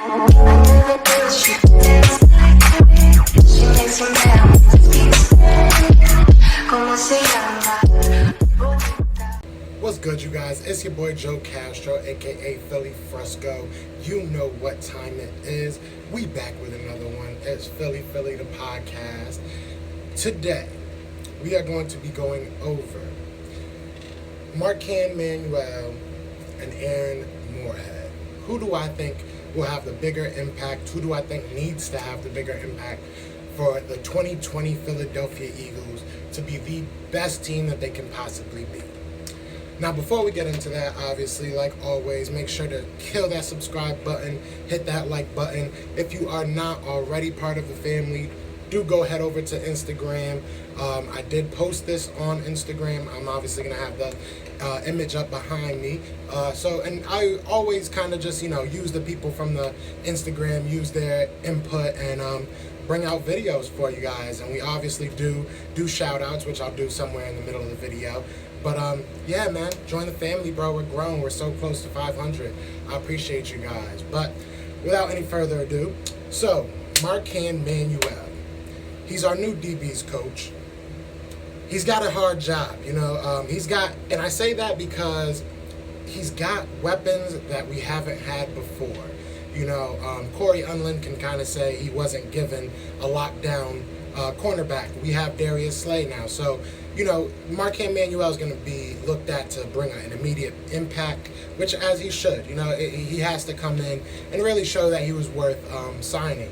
What's good, you guys? It's your boy Joe Castro, aka Philly Fresco. You know what time it is. We back with another one. It's Philly the podcast. Today, we are going to be going over Maquand Manuel and Aaron Moorehead. Who do I think will have the bigger impact? Who do I think needs to have the bigger impact for the 2020 Philadelphia Eagles to be the best team that they can possibly be? Now, before we get into that, obviously, like always, make sure to kill that subscribe button, hit that like button. If you are not already part of the family, do go head over to Instagram. I did post this on Instagram. I'm obviously going to have the image up behind me. And I always kind of just, use the people from the Instagram, use their input, and bring out videos for you guys. And we obviously do shout outs, which I'll do somewhere in the middle of the video. But yeah, man, join the family, bro. We're grown. We're so close to 500. I appreciate you guys. But without any further ado, so Maquand Manuel, he's our new DB's coach. He's got a hard job, and I say that because he's got weapons that we haven't had before. Corey Unlin can kind of say he wasn't given a lockdown cornerback. We have Darius Slay now. So, Maquand Manuel is going to be looked at to bring an immediate impact, which as he should. He has to come in and really show that he was worth signing.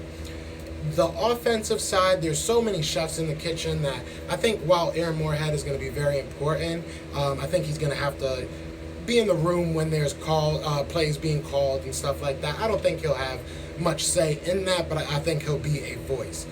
The offensive side, there's so many chefs in the kitchen that I think while Aaron Moorehead is going to be very important, I think he's going to have to be in the room when there's plays being called and stuff like that. I don't think he'll have much say in that, but I think he'll be a voice.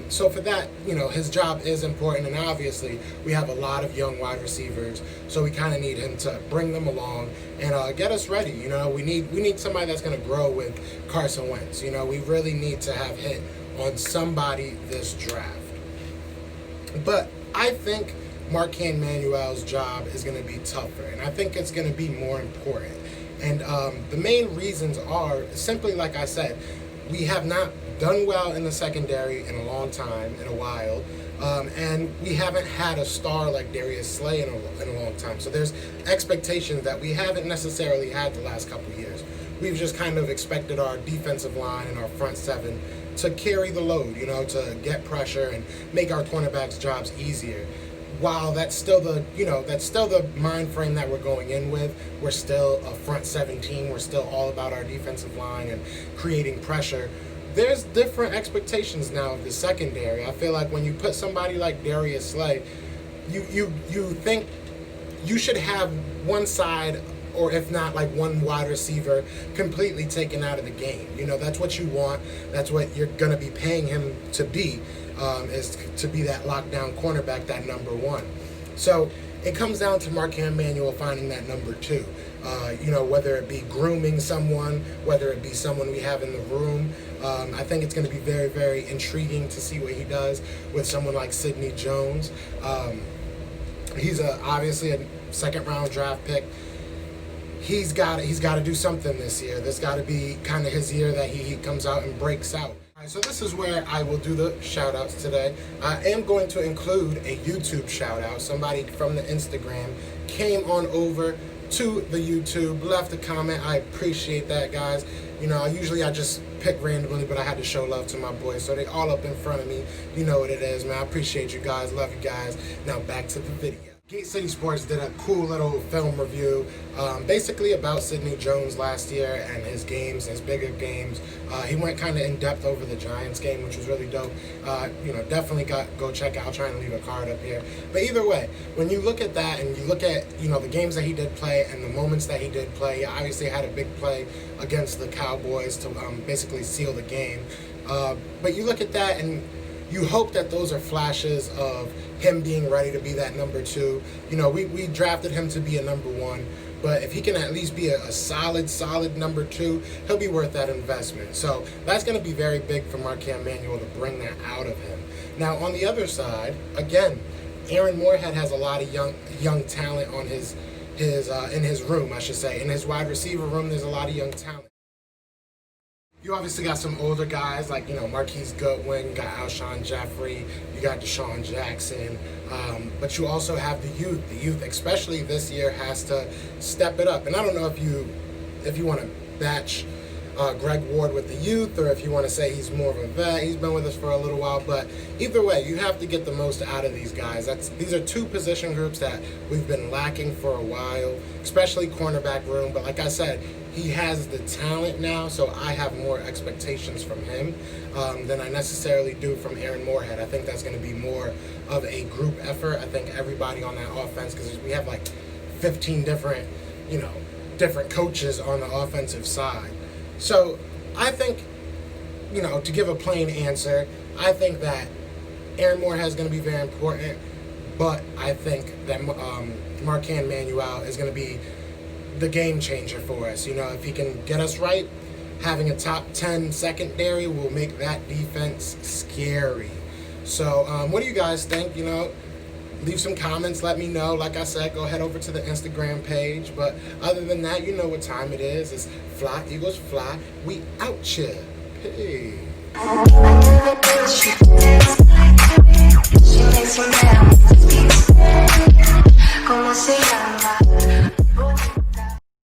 So for that, his job is important, and obviously we have a lot of young wide receivers, so we kind of need him to bring them along and get us ready. We need somebody that's going to grow with Carson Wentz. We really need to have hit on somebody this draft. But I think Maquand Manuel's job is going to be tougher, and I think it's going to be more important. And the main reasons are simply, like I said, we have not done well in the secondary in a long time, in a while, and we haven't had a star like Darius Slay in a long time. So there's expectations that we haven't necessarily had the last couple of years. We've just kind of expected our defensive line and our front seven to carry the load, to get pressure and make our cornerbacks' jobs easier. While that's still the mind frame that we're going in with, we're still a front seven team. We're still all about our defensive line and creating pressure. There's different expectations now of the secondary. I feel like when you put somebody like Darius Slay, you think you should have one side, or if not, like one wide receiver completely taken out of the game. That's what you want. That's what you're going to be paying him to be, is to be that lockdown cornerback, that number one. So it comes down to Maquand Manuel finding that number two. Whether it be grooming someone, whether it be someone we have in the room. I think it's going to be very, very intriguing to see what he does with someone like Sidney Jones. He's obviously a second-round draft pick. He's got to do something this year. This got to be kind of his year that he comes out and breaks out. All right, so this is where I will do the shout-outs today. I am going to include a YouTube shout-out. Somebody from the Instagram came on over to the YouTube, left a comment. I appreciate that, guys. Usually I just pick randomly, but I had to show love to my boys, so they all up in front of me. You know what it is, man. I appreciate you guys. Love you guys. Now back to the video. Gate City Sports did a cool little film review, basically about Sidney Jones last year and his games, his bigger games. He went kind of in depth over the Giants game, which was really dope. Definitely go check it out. I'll try and leave a card up here. But either way, when you look at that and you look at the games that he did play and the moments that he did play, he obviously had a big play against the Cowboys to basically seal the game. But you look at that and you hope that those are flashes of him being ready to be that number two. We drafted him to be a number one, but if he can at least be a solid number two, he'll be worth that investment. So that's going to be very big for Maquand Manuel to bring that out of him. Now, on the other side, again, Aaron Moorehead has a lot of young talent on his in his room, I should say. In his wide receiver room, there's a lot of young talent. You obviously got some older guys like, Marquise Goodwin, you got Alshon Jeffrey, you got Deshaun Jackson, but you also have the youth. The youth, especially this year, has to step it up. And I don't know if you want to batch Greg Ward with the youth, or if you want to say he's more of a vet. He's been with us for a little while, but either way, you have to get the most out of these guys. These are two position groups that we've been lacking for a while, especially cornerback room. But like I said, he has the talent now, so I have more expectations from him than I necessarily do from Aaron Moorehead. I think that's going to be more of a group effort. I think everybody on that offense, because we have like 15 different coaches on the offensive side. So I think, to give a plain answer, I think that Aaron Moorehead is going to be very important, but I think that Maquand Manuel is going to be the game changer for us. If he can get us right, having a top 10 secondary will make that defense scary. So what do you guys think? Leave some comments, let me know. Like I said, go head over to the Instagram page. But other than that, you know what time it is. It's Fly Eagles Fly. We out here. Hey.